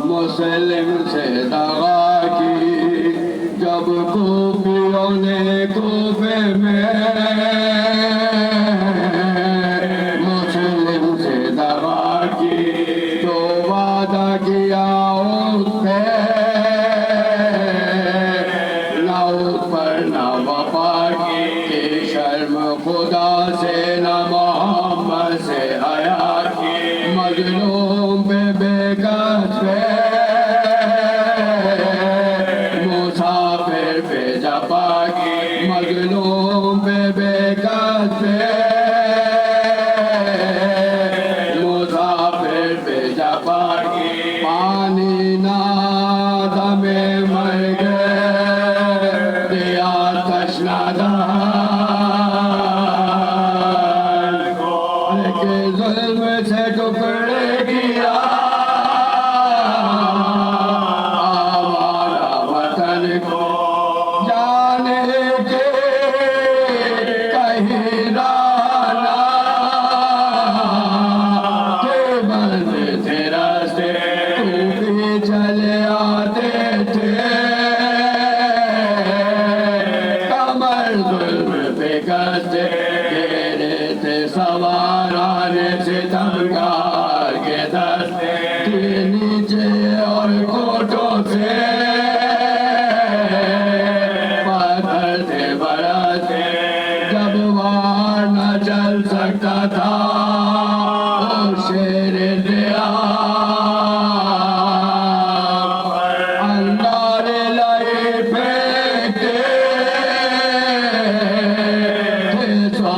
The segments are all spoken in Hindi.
मुस्लिम से दगा की जब खूबियों ने खूबे में, मुस्लिम से दगा की जो वादा किया उससे ना उस पर ना वफा की शर्म खुदा से ना मोहम्मद से हया की मजलूम पे बेकस पे मुसाफिर पे जपा की मजलूम पे बेकस पे मुसाफिर पे जपा की पानी नाद में मर गए दिया तशनादान के जुल्म से टुकड़े किया हमारा वतन को जाने के कहीं राना के बंद थे रास्ते तू भी चले आते थे कमर जुल्म पे कसते घेरे थे सवार आने से धमकार के दस्ते के नीचे और कोटों से पत्थर थे बरसते जब वार न चल सकता था ओ शेर दिया अंगारे लाई फेंकते थे सौ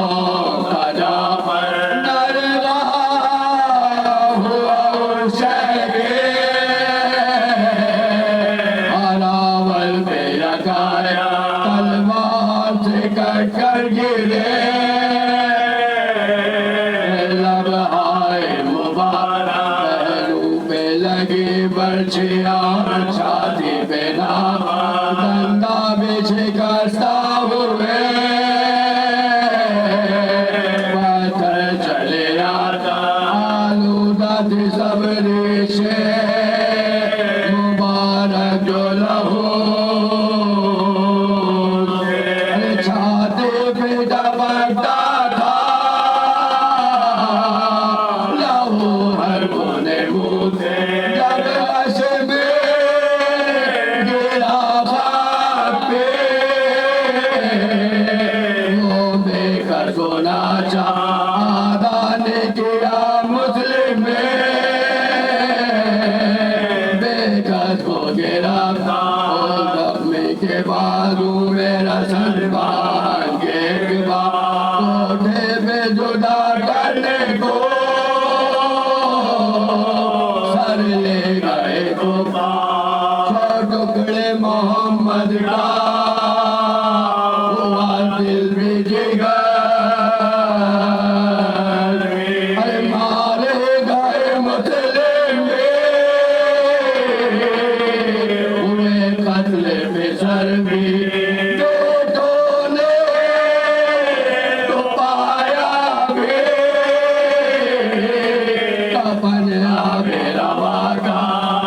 का जा पर नरगा हुआ शहरे अरावल पे लगाया तलवार से कट कर गिरे लब आए मुबारक पहलू पे लगी बर्छियां छाती पे गंगा बिछ करता हुए पत्थर चले आता आलूदा थी सब ऋषि मुबारक जो लहू छाती पे दबकता था लहू हर कोने मुँह से जब लाश में गिरा खाक पे वो बेकर को नाचा आदा ने किया मुस्लिम में बेकर को गिरफ्तार जख्मी के बाजू में रसन बांध के कोठे पे जुदा करने को सर ले गए को टुकड़े मोहम्मद का हुआ दिल भी जिगर अरे मारे गए मुस्लिम हुए कत्ल में सर भी बेटों ने तो पाया भी कफन आगे रवा का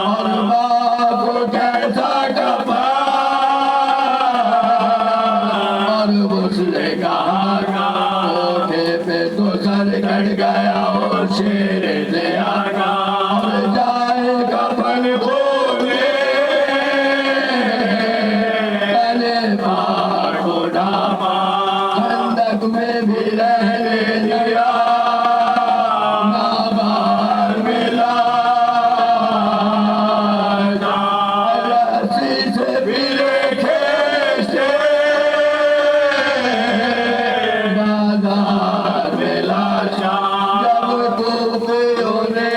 और बाबू कैसा कफन और उसने कहा कोठे पे तो सर कट गया और शेर से आगा और जाए कफन खोने तले पार को ढापा खंदक में भी रहने दिया ना बाहर मिला रस्सी से भी खींचे बाजार में लाशा जब तूफियों ने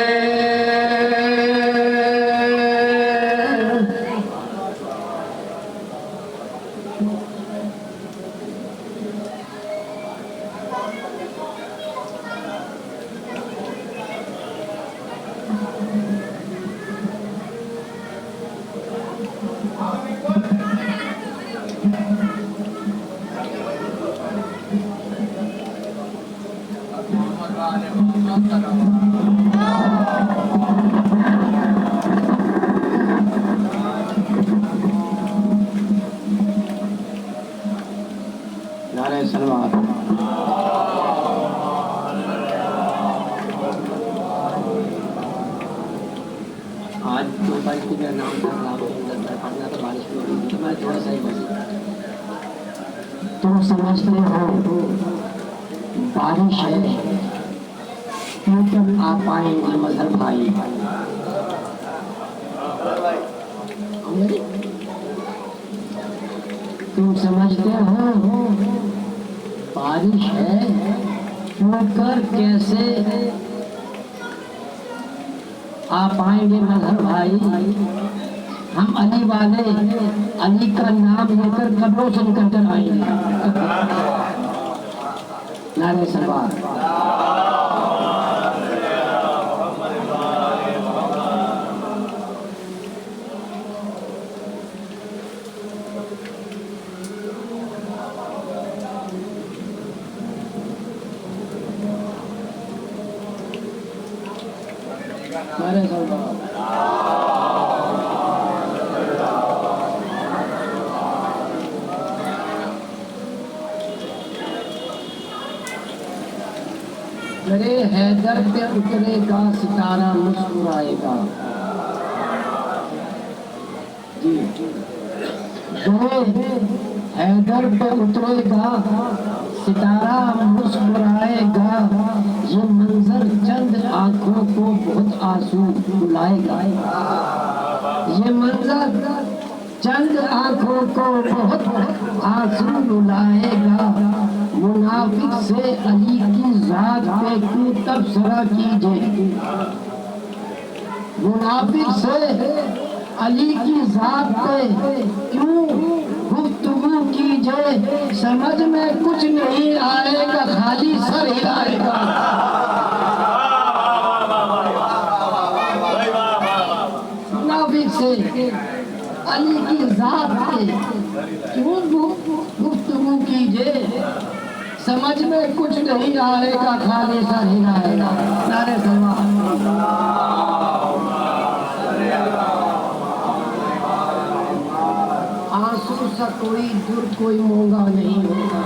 नारे सलवार आज दो बार की मेरा नाम था पढ़ना तो बारिश में हो रही थी मैं थोड़ा सा ही बस तुम समझते हो बारिश है क्योंकि आप आएंगे मजहर भाई तुम समझते हो बारिश है क्योंकर कैसे आप आएंगे मजहर भाई हम अली वाले अली का नाम लेकर कब्रों से निकल कर आएंगे नारे सलवार नारे सलवार मेरे हैदर पे उतरेगा सितारा मुस्कुराएगा जी हैदर पे उतरेगा सितारा मुस्कुराएगा ये मंजर चंद आंखों को बहुत आंसू रुलाएगा ये मंजर चंद आंखों को बहुत आंसू रुलाएगा मुनाफिक से अली की जात पे क्यों तबसरा कीजिए मुनाफिक से अली की जात पे क्यों गुफ्तगू कीजिए समझ में कुछ नहीं आएगा खाली सर हिलाएगा मुनाफिक से अली की जात पे क्यों गुफ्तगू कीजिए, समझ में कुछ नहीं आएगा, खाली सा ही आएगा। नारे सलमान। आंसू सा कोई दूर कोई मूंगा नहीं होता,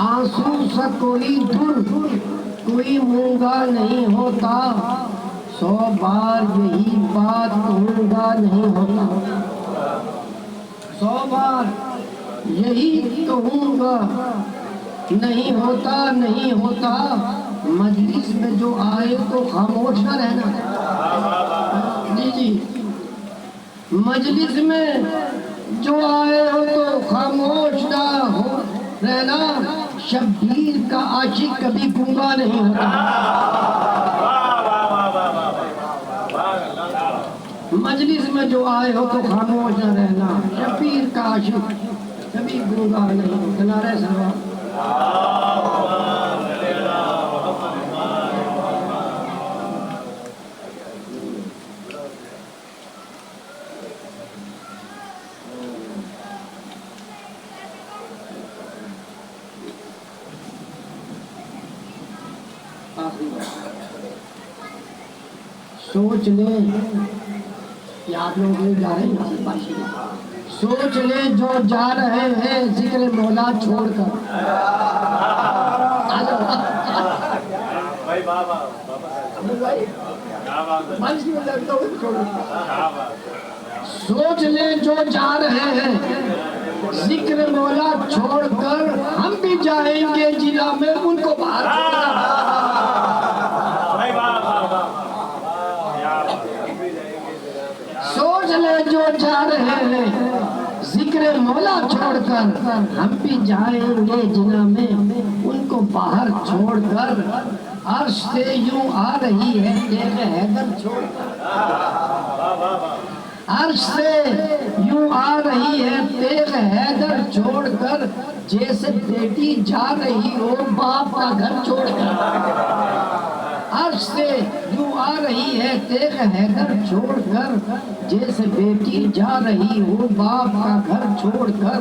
आंसू सा कोई दूर कोई मूंगा नहीं होता, 100 बार यही बात कहूँगा नहीं होता, 100 बार यही कहूँगा नहीं होता, नहीं होता। मजलिस में जो आए तो खामोश न रहना। जी जी, मजलिस में जो आए हो तो खामोश ना हो रहना, शब्बीर का आशिक कभी गूंगा नहीं होता। मजलिस में जो आए हो तो खामोश न रहना, शब्बीर का आशिक कभी गूंगा नहीं होता। नारे सलमान। सोच ले कि आप लोग जा रहे हैं, सोच ले जो जा रहे हैं जिक्र मौला छोड़कर। सोच ले जो जा रहे हैं जिक्र मौला छोड़कर, हम भी जाएंगे जिला में उनको बाहर। सोच ले जो जा रहे हैं जिक्र मौला छोड़कर, हम भी जाएंगे जिना में उनको बाहर छोड़कर। अर्श से यूं आ रही है तेग हैदर छोड़कर, अर्श से यूं आ रही है तेग हैदर छोड़कर, जैसे बेटी जा रही हो बाप का घर छोड़कर। अर्श से यूं आ रही है तेग हैदर छोड़कर, जैसे बेटी जा रही हो बाप का घर छोड़कर।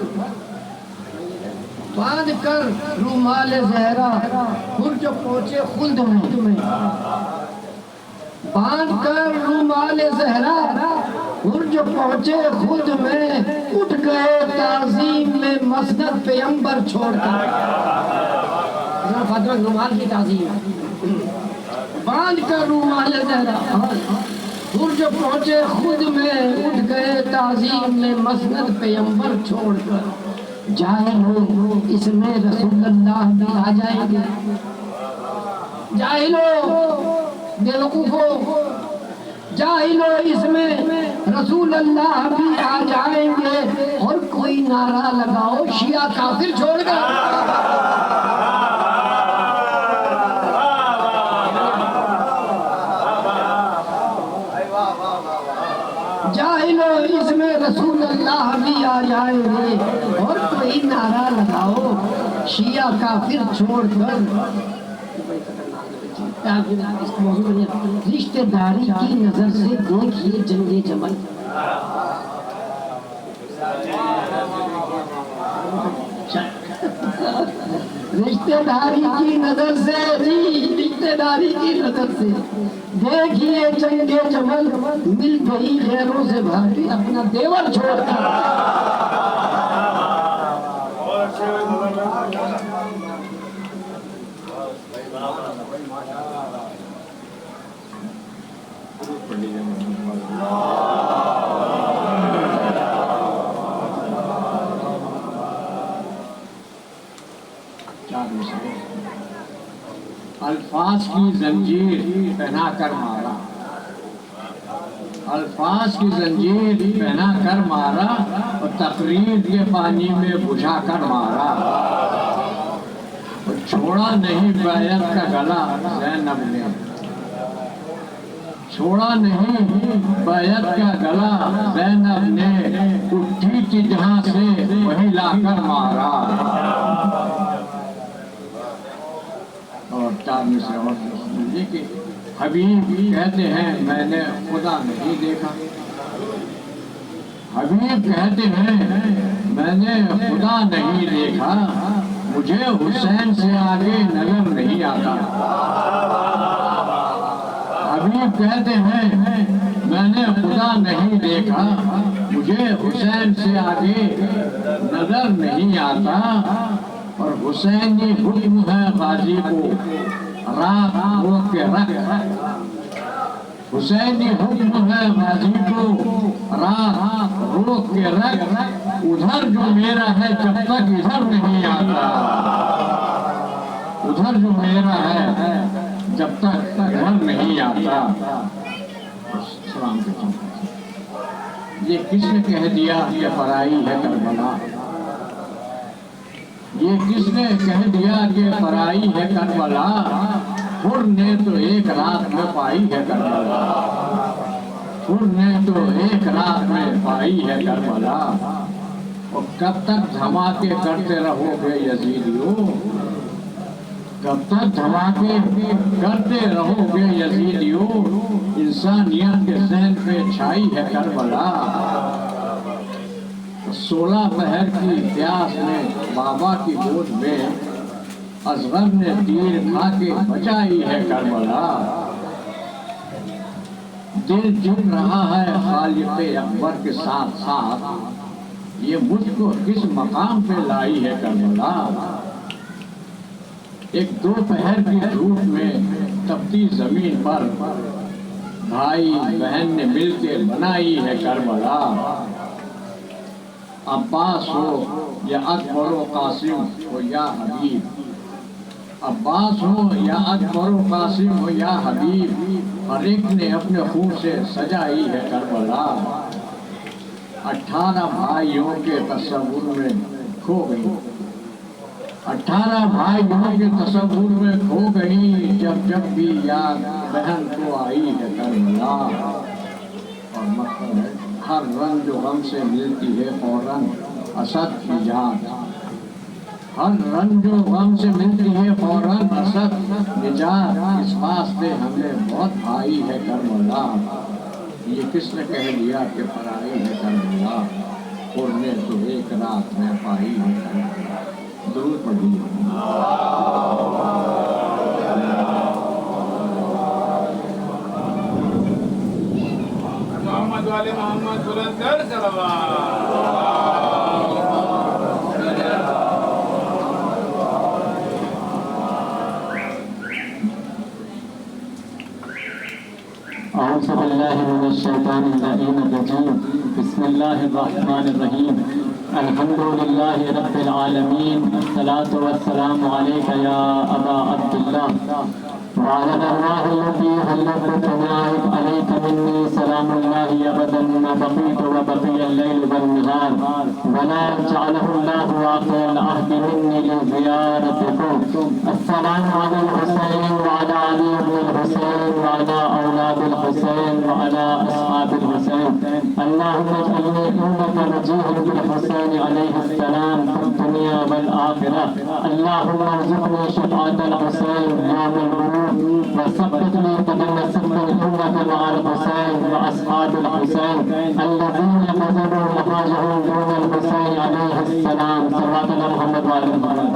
बांध कर रूमाल ज़हरा खुद जो पहुंचे खुल्द में, बांध कर रूमाल ज़हरा खुद जो पहुंचे खुद में, उठ गए ताज़ीम में मस्जिद पैगंबर छोड़कर। रूमाल की ताज़ीम बांध कर रूमाल ज़हरा खुद जो पहुंचे खुद में, उठ गए ताज़ीम में मस्जिद पैगंबर छोड़कर। जाहिलो इसमें रसूलुल्लाह भी आ जाएंगे, जाहिलो बेवकूफो, जाहिलो इसमें रसूलुल्लाह भी आ जाएंगे। और कोई नारा लगाओ शिया काफिर छोड़कर। जाहिलो इसमें रसूलुल्लाह भी आ जाएंगे, और कोई नारा लगाओ शिया काफिर छोड़कर। रिश्तेदारी की नजर से देखिए जंगे जमल, रिश्तेदारी की नजर से, रिश्तेदारी की नजर से देखिए जंगे जमल, मिल गई गैरों से भारी अपना देवर छोड़कर। अल्फाज की जंजीर पहना कर मारा, अल्फाज की जंजीर पहना कर मारा, और तकरीर के पानी में बुझा कर मारा। और छोड़ा नहीं बैत का गला ज़ैनब ने, छोड़ा नहीं बैत का गला ज़ैनब ने, उठी थी जहाँ से वही लाकर मारा। और तामी से और कि हबीब कहते हैं मैंने खुदा नहीं देखा, हबीब कहते हैं मैंने खुदा नहीं देखा, मुझे हुसैन से आगे नजर नहीं आता। हबीब कहते हैं मैंने खुदा नहीं देखा, मुझे हुसैन से आगे नजर नहीं आता। और हुसैनी हुक्म है गाजी को रात रोक के रख, हुसैनी हुक्म है गाजी को रात रोक के रख। उधर जो मेरा है जब तक इधर नहीं आता, उधर जो मेरा है जब तक इधर नहीं आता। ये किसने कह दिया कि पराई है करबला? ये किसने कह दिया कि पराई है करबला? हुर ने तो एक रात में पाई है करबला, हुर ने तो एक रात में पाई है करबला। और कब तक धमाके करते रहोगे यजीदियों, कब तक धमाके करते रहोगे यजीदियों? इंसानियत के ज़हन पे छाई है करबला। 16 पहर की प्यास में बाबा की गोद में असगर ने तीर खा के बचाई है करबला। दिल जुड़ रहा है खालिक़े अकबर के साथ साथ, ये मुझको किस मकाम पे लाई है करबला। एक दोपहर की धूप में तपती जमीन पर भाई बहन ने मिलकर बनाई है करबला। अब्बास हो या अकबर व कासिम हो या हबीब, अब्बास हो या अकबर व कासिम हो या हबीब, हर एक ने अपने खून से सजाई है करबला। 18 भाइयों के तस्वुर में खो गई, 18 भाइयों के तस्वुर में खो गई, जब जब भी याद बहन को आई है करबला। और मतलब है हर रंग जो गम से मिलती है फौरन असद की जान, हर रंग जो गम से मिलती है फौरन असद निजात। इस वास्ते हमें बहुत भाई है करबला। ये किसने कह दिया कि पराई है करबला? और ने तो एक रात में पाई है करबला। दुरूद पढ़िए। मोहम्मद वाले मोहम्मद बुलंद कर सलवात। औज़ु बिल्लाहि मिनश शैतानिर रजीम। बिस्मिल्लाहिर रहमानिर रहीम। अल्हम्दुलिल्लाहि रब्बिल आलमीन। अस्सलातु वस्सलामु अलैका या अबा अब्दुल्लाह वअला अरवाहिल्लती हल्लत तनाइब अलैका मिन्नी सलामुल्लाहि अबदन मा बक़ीतु व बक़ियल लैल वन नहार वला जअलहु अल्लाहु आखिरल अहद मिन्नी लिज़ियारतिकुम। अस्सलामु अलल हुसैन व अला अली इब्निल हुसैन व अला औलादिल हुसैन व अला अस्हाबिल हुसैन। अल्लाहुम्मा इज्अलनी उम्मतन मुजीबन बिल हुसैन अलैहिस्सलाम फिद दुनिया वल आखिरह। अल्लाहुम्मा अर्ज़ुक़नी शफ़ाअतल हुसैन यौमल वरूद व सब्बितनी क़दम सिद्क़िन इन्नका मअल हुसैन व अस्हाबिल हुसैन अल्लज़ीना बज़लू महाजहुम दूनल हुसैन अलैहिस्सलाम। सल्लल्लाहु अलैहि मुहम्मद व आलि मुहम्मद।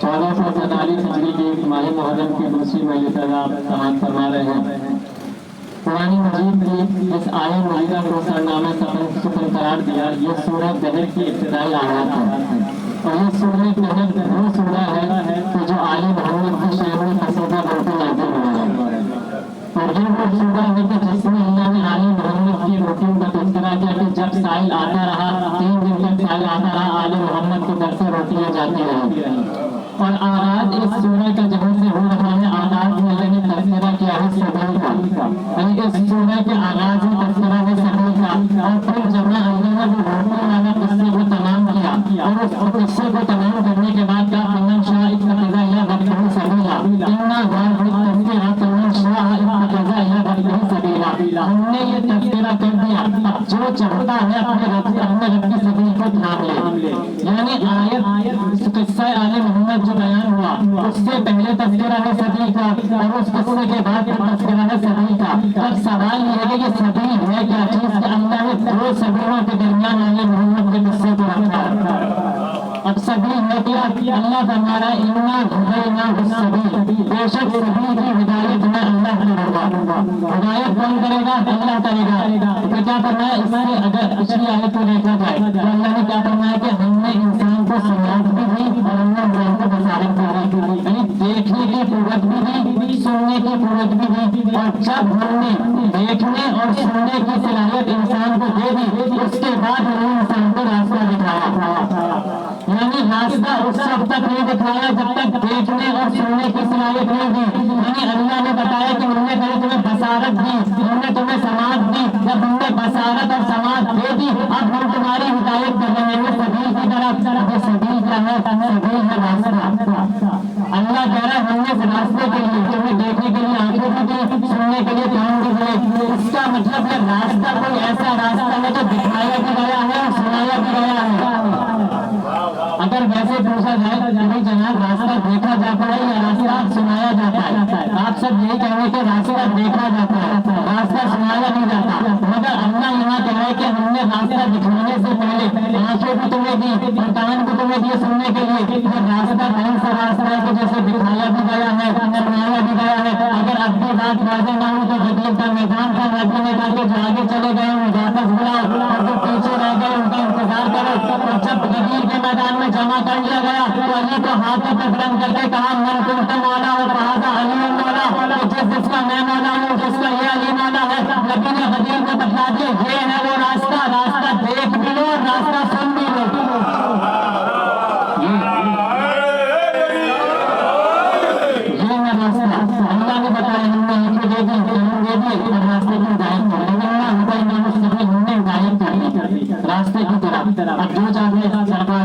1447 हिजरी की माह मुहर्रम की दूसरी मईलत आप समाप्त फरमा रहे हैं। कुरान मजीद ने इस आयत मुबारका को सरनामा सफन करार दिया। ये सूरह बदर की इब्तिदाई आयत है और ये सूरह बदर वो सूरह है कि जो आले हुआ है कि जिसमें अल्लाह ने आले मोहम्मद की रूटीन का तज़किरा किया कि जब साइल आता रहा 3 दिन तक साइल आता रहा, आले मोहम्मद की तरफ से रोटियां जाती रही। और आगाज इस सूरह का जहाँ से हो रहा है, आगाज में अल्लाह ने तज़किरा किया है सबील का, यानी इस सूरह के आगाज में तज़किरा है सबील का। और फिर जब अल्लाह ने वो रोकने वाला किस्से को तमाम किया और उस किस्से को तमाम करने के बाद कहा फमन शाअ इत्तखज़ इला रब्बिही सबीला, इन्ना ज़ालिका तज़किरा फमन शाअ इत्तखज़ इला रब्बिही सबीला। हमने ये तज़किरा कर दिया, अब जो चाहता है अपने रब की सबील को थाम ले। यानी आयत किस्सा आले मोहम्मद जो बयान हुआ उससे पहले तज़किरा है सबील का और उस किस्से के बाद तज़किरा है सबील का। अब सवाल ये है कि सबील है क्या चीज़? अल्लाह ने 2 सबीलों के दरमियान आले मोहम्मद के किस्से को रखा। अब सबील है क्या? अल्लाह फरमा रहा है इन्ना हदैनाहु सबील, बेशक सबील की हिदायत में अल्लाह करेगा। हिदायत कौन करेगा? अल्लाह करेगा। तो क्या फरमाया इससे? अगर पिछली आयत को देखा जाए तो अल्लाह ने क्या फरमाया कि हमने इंसान को समाज भी दी और हमने इंसान को बसारत भी दी, यानी देखने की कुव्वत भी दी, सुनने की कुव्वत भी दी। और जब हमने देखने और सुनने की सलाहियत इंसान को दे दी उसके बाद हमने इंसान को रास्ता दिखाया। यानी रास्ता उस सब तक नहीं दिखाया जब तक देखने और सुनने की सलाहियत नहीं दी। यानी अल्लाह ने बताया कि हमने पहले तुम्हें बसारत दी, हमने तुम्हें समाज दी। जब हमने बसारत और समाज दे दी अब हम तुम्हारी हिदायत कर रहे हैं सबील की तरफ। ये सबील क्या है? सबील है रास्ता। अल्लाह कह रहा है हमने इस रास्ते के लिए तुम्हें देखने के लिए आंखें भी दी, सुनने के लिए कान भी दिए। इसका मतलब है रास्ता कोई ऐसा रास्ता है जो दिखाया भी गया है और सुनाया भी गया है। अगर वैसे पूछा जाए तो जनाब रास्ता देखा जाता है या रास्ता सुनाया जाता है? आप सब यही कहेंगे कि रास्ता देखा जाता है, रास्ता सुनाया नहीं जाता। मगर अल्लाह यहाँ कह रहा है कि हमने रास्ता दिखाने से पहले आंखें भी तुम्हें दी और कान भी तुम्हें दिए सुनने के लिए। रास्ता कौन सा रास्ता है कि जैसे दिखाया भी गया है, सुनाया भी गया है। अगर अब की बात वाज़ेह ना हो तो जदीद का मैदान था, नबी ने कहा कि जो आगे चले गए वापस बुलाओ और जो पीछे रह गए उनका इंतजार करो। और जब जदीद के मैदान में जमा कर लिया गया तो अली को हाथों पर बुलंद करके कहा मन कुंत मौला और कहा अली मौला, तो जिसका मैं मौला हूँ जिसका ये अली मौला है। नबी ने गदीर को बता दिया ये है वो रास्ता, रास्ता देख भी लो और रास्ता सुन भी लो। ये है रास्ता। अल्लाह ने बताया हमने आंखें दे दी, कान दे दिए और रास्ते की हिदायत कर दी। हमने हिदायत कर दी रास्ते की तरफ। अब जो चाहे सरकार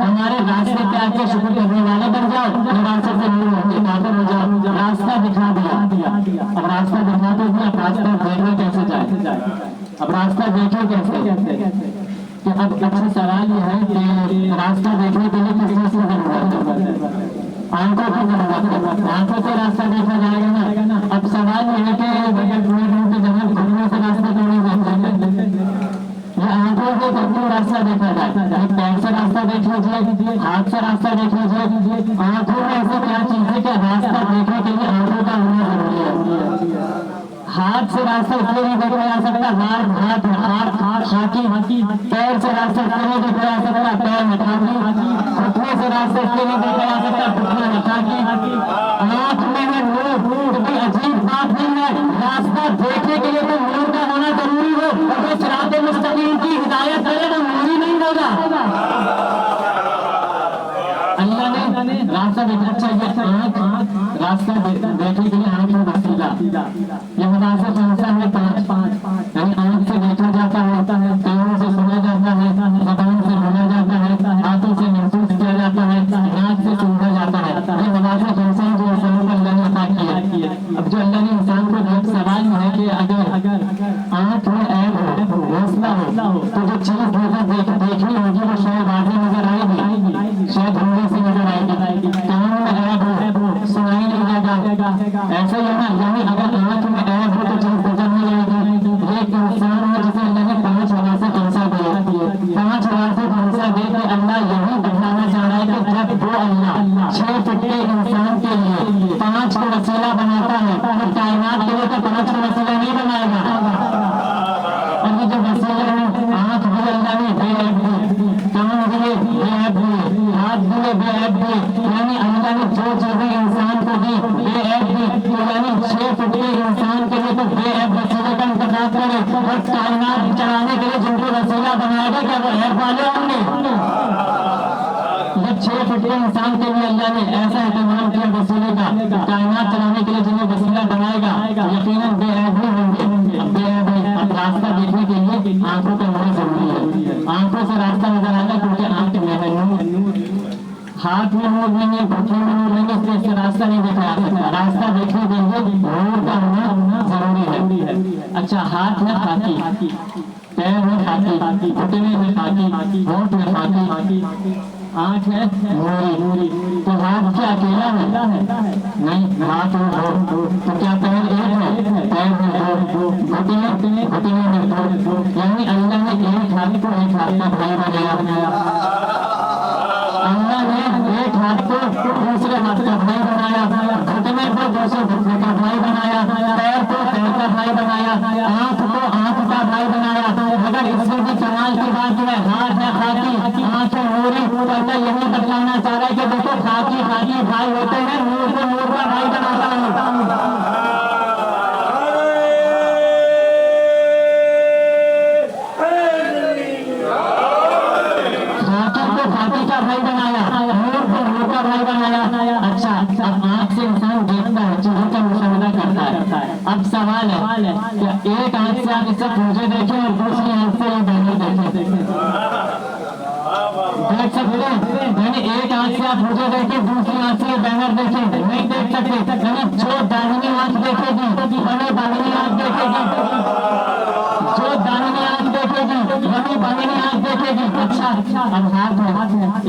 हमारे रास्ते पे आके शुक्र करने वाले बन जाओ, रास्ते से दूर होके काफिर हो जाओ। रास्ता दिखा दिया। अब रास्ता दिखा तो दिया, रास्ता देखो कैसे जाए? अब रास्ता देखो कैसे? कि अब अच्छा सवाल ये है कि रास्ता देखने के लिए किस चीज की जरूरत है? आंखों की जरूरत है। आंखों से रास्ता देखा जाएगा ना। अब सवाल ये है कि बगैर के जगह घूमने से रास्ता तो नहीं देखते, आंखों से कैसे रास्ता देखा जाए? पैर से रास्ता देख लीजिए, हाथ से रास्ता देख लीजिए। आंखों में ऐसी क्या चीज है कि रास्ता देखने के लिए आंखों का होना जरूरी है। हाथ से रास्ता इसलिए नहीं देखा जा सकता, हाथ हाथी। पैर से रास्ता इसलिए नहीं देखा जा सकता, पैर हाथी। घुटने से रास्ता इसलिए नहीं देखा जा सकता, घुटने हाथी। आंख में है नूर, तो कोई अजीब बात नहीं है। रास्ता देखने के लिए तो नूर का होना जरूरी हो, और जो सिराते मुस्तकीम की हिदायत करे तो नूरी नहीं होगा। अल्लाह ने रास्ता देखना चाहिए। आंख रास्ता देखने के लिए आंख में वसीला, यह रास्ता कौन सा है? 5 यानी आंख से देखा जाता है, कानों से सुना जाता है, ज़बान से बोला जाता है, हाथों से महसूस किया जाता है, नाक से सूंघा जाता है। ये नवाज़े इंसान जो इंसानों को अल्लाह ने अता किया। अब जो अल्लाह ने इंसान को एक सवाल है कि अगर आंख में ऐब हो, हौसला हो, तो जो चीज देखनी होगी वो शायद वाज़ेह नजर आएगी, शायद धुंधली सी नजर आएगी। कान में ऐब हो, सुनाई नहीं देगा, कराने के लिए जिनको वसीला बनाएगा क्या वो ऐप वाले होंगे? ये 6 फुट के इंसान के लिए अल्लाह ने ऐसा एहतमाम किया वसीले का, कायनात चलाने के लिए जिन्हें वसीला बनाएगा यकीनन बेऐब ही होंगे। अब बेऐब है, अब रास्ता देखने के लिए आंखों का होना जरूरी है। आंखों से रास्ता नजर आएगा क्योंकि आंख में है नूर, हाथ में नूर नहीं है, घुटने में नूर नहीं है, इसलिए रास्ता नहीं देखा जा सकता। रास्ता देखने के लिए नूर का होना जरूरी है। अच्छा, हाथ में खाकी, पैर में खाकी, घुटने में खाकी, होंठ में खाकी, आंख है नूरी, तो हाथ क्या अकेला है? नहीं, हाथ और दो, तो क्या पैर एक है? पैर में दो, घुटने में दो, यानी अल्लाह ने एक हाथ को एक हाथ का भाई बनाया। अल्लाह ने एक हाथ को दूसरे हाथ का भाई बनाया, घुटने को दूसरे घुटने का भाई बनाया, पैर को पैर का भाई बनाया, आंख को आंख का भाई बनाया। अगर इसमें भी कमाल की बात है, हाथ है खाकी, आंख है नूरी, तो अल्लाह यही बतलाना चाह रहा है कि देखो खाकी भाई होते हैं, नूर को नूर का भाई बनाता है। भाई बनाया, नूर को नूर का भाई बनाया। अच्छा, अब आंख से इंसान देखता है, चीजों का मुशाहिदा करता है। अब सवाल है क्या एक आंख से आप इसे पूजे देखें और दूसरी आंख से ये बैनर देखें? देख सकते हैं? यानी एक आंख से आप पूजे देखें, दूसरी आंख से ये बैनर देखें, नहीं देख सकते। यानी जो दाहिनी आंख देखेगी वही बाहिनी आंख देखेगी, जो दाहिनी आंख देखेगी वही बाहिनी आंख देखेगी। अच्छा, अब हाथ है,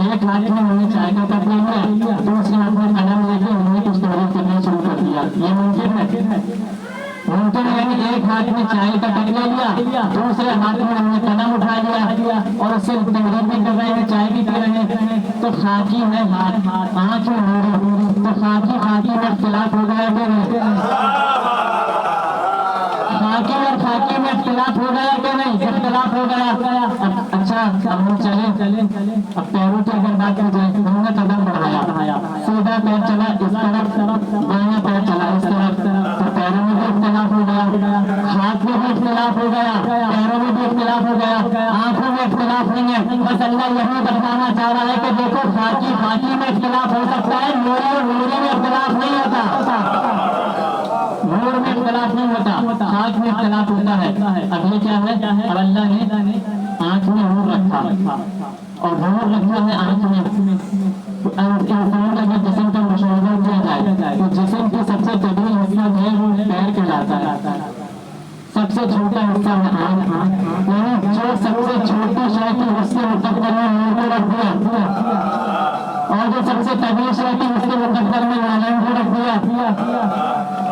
एक हाथ में हमने चाय का कप ले लिया, दूसरे हाथ में कलम लेके उन्होंने कुछ तहरीर करना शुरू कर दिया। ये मुमकिन है? मुमकिन है। यानी एक हाथ में चाय का कप ले लिया, दूसरे हाथ में हमने कलम उठा लिया और उससे तहरीर भी कर रहे हैं, चाय भी पी रहे हैं, तो खाकी है हाथ, आंख में नूरी, तो खाकी में इख्तिलाफ हो गया कि नहीं? खाकी और खाकी में इख्तिलाफ हो गया कि नहीं? इख्तिलाफ हो गया। अच्छा, अब हम चले, अब पैरों की अगर बात की जाए, हमने कदम बढ़ाया, सीधा पैर चला इस तरफ, बायां पैर चला इस तरफ, तो पैरों में भी इख्तिलाफ हो गया, हाथ में भी इख्तिलाफ हो गया, पैरों में भी इख्तिलाफ हो गया, आंखों में इख्तिलाफ नहीं है। बस अल्लाह यही बताना चाह रहा है कि देखो खाकी में इख्तिलाफ हो सकता है, नूरी में इख्तिलाफ नहीं होता, नूर में इख्तिलाफ नहीं होता, आंख में इख्तिलाफ होता है। अब ये क्या है? अब अल्लाह ने आंख में नूर रखा और नूर रखा है आंख में। इंसान का जब जिस्म का मुशाहिदा किया जाए तो जिस्म की सबसे कबीर हिस्सा है वो पैर कहलाता है, सबसे छोटा हिस्सा है आंख, यानी जो सबसे छोटी शय थी उसके मुकद्दर में नूर को रख दिया, और जो सबसे कबीर शय थी उसके मुकद्दर में नालैन को रख दिया।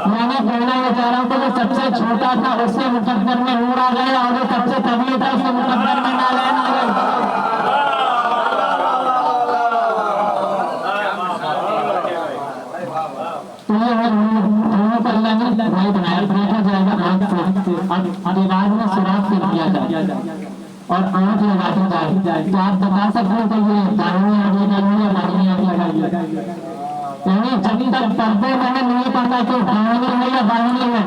मैंने कहना ये चाह रहा हूँ कि जो सबसे छोटा था उसके मुकद्दर में नूर आ गया और जो सबसे कबीर था उसके मुकद्दर में नालैन आ गया। तो ये है नूर को अल्लाह ने भाई बनाया, देखा जाएगा आंख से। अब दीवार में सुराख कर दिया जाए और आंख लगाती जाए, तो आप बता सकते हैं कि ये दाहिनी आंख लगाइए या बाईं आंख लगाइए? यानी जब तक पर्दे में नहीं पता कि दाहिनी है या बाहिनी है,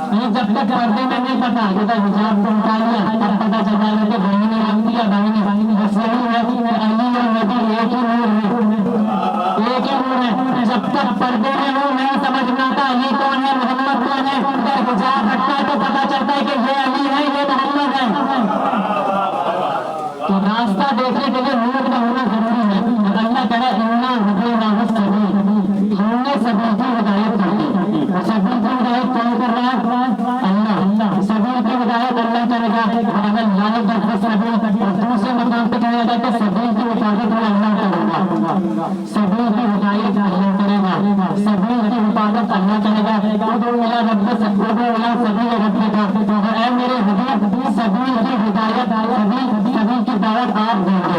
यानी जब तक पर्दे में नहीं पता, जब हिजाब को उठा लिया तब पता चला है कि दाहिनी आंख या बाहिनी। बस यही है अली और नबी एक ही नूर है। जब तक पर्दे में वो नहीं समझ में आता अली कौन है, मोहम्मद कौन है, हिजाब हटता है तो पता चलता है कि ये अली है, ये मोहम्मद है। तो रास्ता देखने के लिए नूर का होना जरूरी है। अल्लाह कहे हमने सभी की हिदायत कर दी, सभी की हिदायत कौन कर रहा है? अल्लाह। सभी की हिदायत अल्लाह करेगा, अगर लाल सभी और दूसरे मकाम पे कहा जाता है सभी की हिफाजत में अल्लाह करेगा, सभी की हिदायत अल्लाह करेगा, सभी की हिफाजत अल्लाह करेगा। सभी रखेगा, ऐ मेरे हबीब सभी की हिदायत सभी की दावत आप देंगे,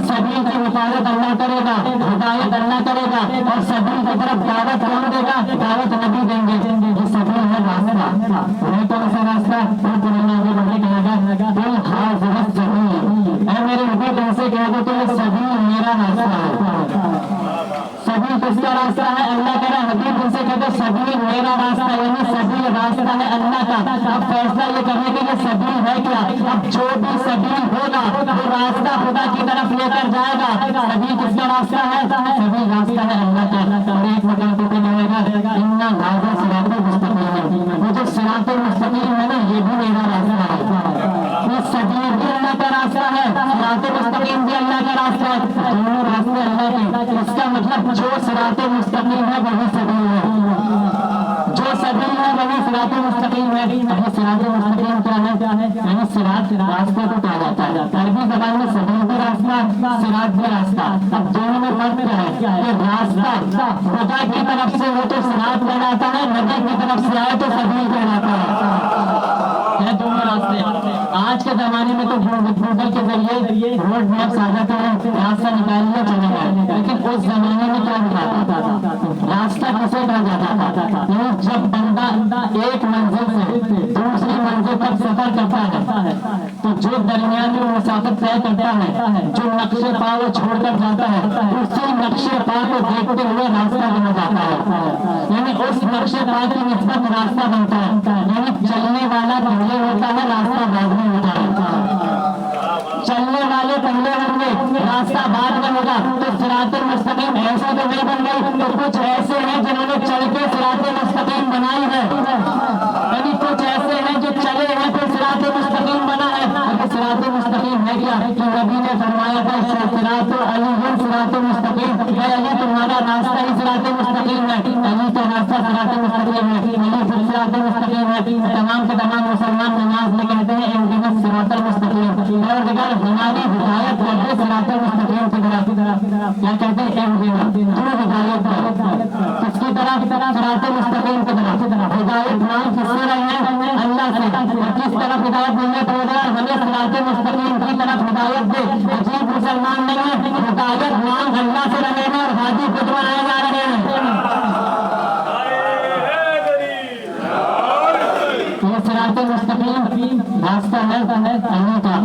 सभी की हिफाजत अल्लाह करेगा, हिदायत अल्लाह करेगा, और सभी की तरफ दावत कौन देगा? दावत नबी देंगे। ये सभी है रास्ता, नहीं कौन सा रास्ता? आगे बढ़ने कहेगा ऐ मेरे नबी कैसे कह दो तो ये सभी मेरा रास्ता है। सभी किसका रास्ता है? अल्लाह का। हबीब उनसे कहते सभी मेरा रास्ता, यानी सभी रास्ता है अल्लाह का। अब फैसला ये करने के लिए सबील है क्या। अब जो भी सबील होगा वो रास्ता खुदा की तरफ लेकर जाएगा। सबील किसका रास्ता है, सबील रास्ता है अल्लाह का। और एक मकान पे बनाएगा इन्ना हाज़ा सिरातुल मुस्तकीम है, वो जो सिरातुल मुस्तकीम है ना ये भी मेरा रास्ता है। ये सबील भी अल्लाह का रास्ता है, सिरातुल मुस्तकीम भी अल्लाह का रास्ता है, दोनों रास्ते अल्लाह के। इसका मतलब जो सिरातुल मुस्तकीम है वही सबील है, जो सबील है वही सिरातुल मुस्तकीम है। अभी सिरातुल मुस्तकीम क्या है, यानी सिरात रास्ते को कहा जाता है। अरबी ज़बान में सबील भी रास्ता, सिरात भी रास्ता। अब दोनों में फर्क क्या है, ये रास्ता खुदा की तरफ से हो तो सिरात कहलाता है, नबी की तरफ से आए तो सबील कहलाता है। दोनों रास्ते। आज के जमाने में तो गूगल के जरिए रोड मैप्स आ जाता है, रास्ता निकाल लिया चले गए, लेकिन उस जमाने में क्या निकालता था, रास्ता किसे कहा जाता था। जब बंदा एक मंजिल से दूसरी मंजिल तक सफर करता है तो जो दरमियान में मुसाफिर तय करता है, जो नक्शे पा वो छोड़कर जाता है, उसी नक्शे पा को देखते हुए रास्ता बना जाता है। यानी उस नक्शे पा की निस्बत रास्ता बनता है। यानी चलने वाला पहले होता है, रास्ता बाद में होता है। चलने वाले पहले होंगे, रास्ता बाद में होगा। तो सिरातुल मुस्तकीम ऐसा तो नहीं बन गई, तो कुछ ऐसे हैं जिन्होंने चल के सिरातुल मुस्तकीम बनाई है, यानी कुछ ऐसे हैं जो चले हैं तो सिरातुल मुस्तकीम बना है। सिरातुल मुस्तकीम है क्या, कि नबी ने फरमाया था सिरातुल अली सिरातुल मुस्तकीम, अली तुम्हारा रास्ता ही सिरातुल मुस्तकीम है, अली का रास्ता सिरातुल मुस्तकीम है, अली फिर सिरातुल मुस्तकीम है। तमाम के तमाम मुसलमान नमाज में कहते हैं सिरातुल मुस्तकीम, और अगर हमारी हिदायत करते सिरातुल मुस्तकीम की तरफ, क्या कहते हैं हिदायत किसकी तरफ, सिरातुल मुस्तकीम की तरफ। हिदायत नाम किससे रहे हैं, अल्लाह से। किस तरफ हिदायत मिलने पर हमें सिरातुल मुस्तकीम की तरफ हिदायत दे। अजीब मुसलमान नहीं है, हिदायत नाम अल्लाह से रहे हैं और हाजी खुद बनाए जा रहे हैं। ये सिरातुल मुस्तकीम रास्ता है अल्लाह का।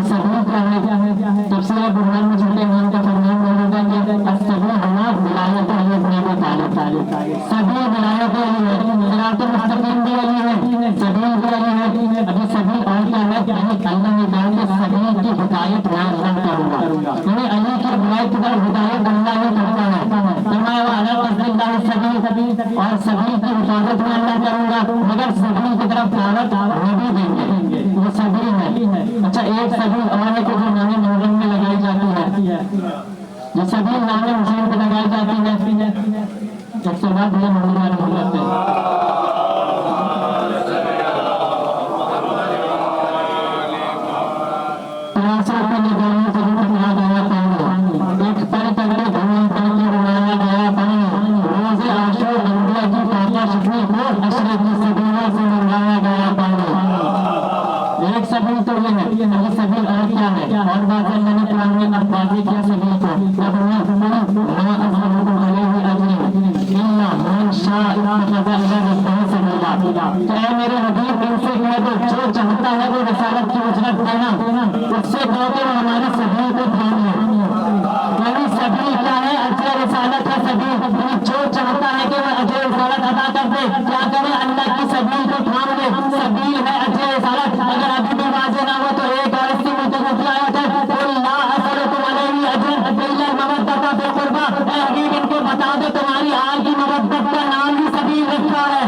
सबील क्या है, तफसीर बुरहान में छोटे इमाम का फरमान मौजूद है कि सबील हमारा विलायत है, सबील विलायत है, सिरातुल मुस्तकीम भी अली है, सबील भी अली है। अभी सबील और क्या है, अल्लाह ने कहा कि सबील की हिदायत मैं करूंगा, यानी अली की हिदायत की तरफ हिदायत अल्लाह ही करता है। फरमाया सबील, और सबील की हिफाजत में अल्लाह करूंगा, मगर सबील की तरफ दावत नबी देंगे, वो सबील है। अच्छा, एक सबील और है जो नामे मुहर्रम में लगाई जाती है, जो सबील नामे हुसैन पे लगाई जाती है। इसके बाद ये मुहर्रम होते हैं। एक सबील तो ये है, ये सबील और क्या है, और बात है मैंने कुरान में वाज़ेह किया सबील को। तो मेरे हबीब इनसे कह दो, जो चाहता है वो रिसालत की उजरत देना, उससे कहो कि वो हमारी सबील को थाम ले। यानी सबील क्या है, अजर रिसालत है सबील। जो चाहता है कि वो अजर रिसालत अदा कर दे, क्या करे, अल्लाह की सबील को थाम ले। सबील है अजर रिसालत। अगर अभी भी वाज़ेह ना हो तो एक और इसकी मुतवक्किल आयत है, इनको बता दो तुम्हारी आल की मवद्दत का नाम भी सबील रखा है।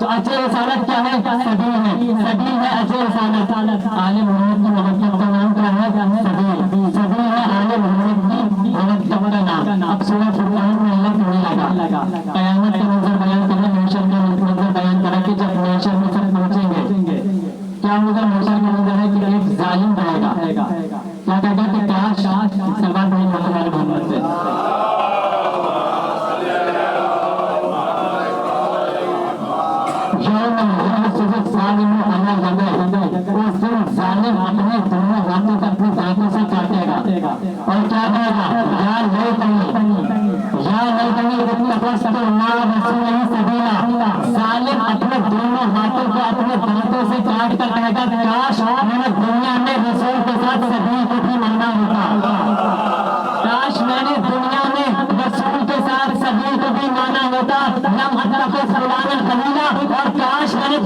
तो अजर रिसालत क्या है, सबील है, सबील है अजर रिसालत। आले मोहम्मद की मवद्दत का नाम क्या है, सबील। सबील है आले मोहम्मद की मवद्दत का नाम। अब सूरह फुरकान में अल्लाह कहने लगा, क़यामत का मंजर बयान करना, महशर का मंजर बयान करा कि जब महशर में सब पहुंचेंगे, क्या होगा, महशर का मंजर है कि एक जालिम रहेगा, क्या कहेगा कि काश सलमान भाई मोहम्मद से उस दिन जालिम अपने दोनों हाथों से अपनी दांतों से काटेगा और क्या कहेगा, या नहीं कहीं जालिम अपने दोनों हाथों को अपने दांतों से काट कर कहेगा, काश मैंने दुनिया में रसूल के साथ सबील को भी माना होता, काश मैंने दुनिया में रसूल के साथ सबील को भी माना होता, और काश मैंने